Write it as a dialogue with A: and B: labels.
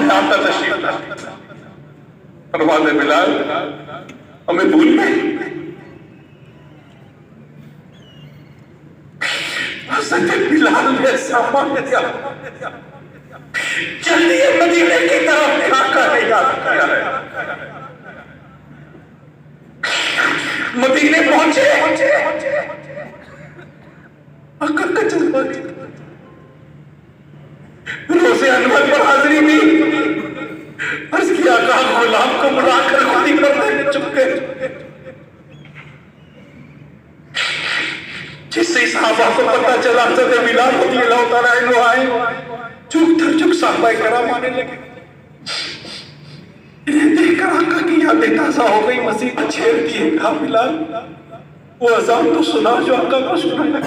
A: में आपका तशरीफ ला। फरमाते बिलाल हमें भूल गए। हज़रत बिलाल ने सामान दिया, जल्दी मदीने की तरफ आका ने याद किया है। मदीने पहुंचे, आका का जज्बा रोज़े अनवर पर हाजिरी दी। अर्ज़ किया आका गुलाम को बुलाकर खुद ही कर देने चुपके, जिससे सहाबा को पता चला हज़रत बिलाल रज़ियल्लाहु तआला अन्हु आए, चुप थर चुप साहबा किराम आने लगे। इन्हें देखकर आका की यादें ताज़ा हो गई। मसीह छेड़ दिए, कहा बिलाल वो अज़ान तो सुना जो आका को सुनाया।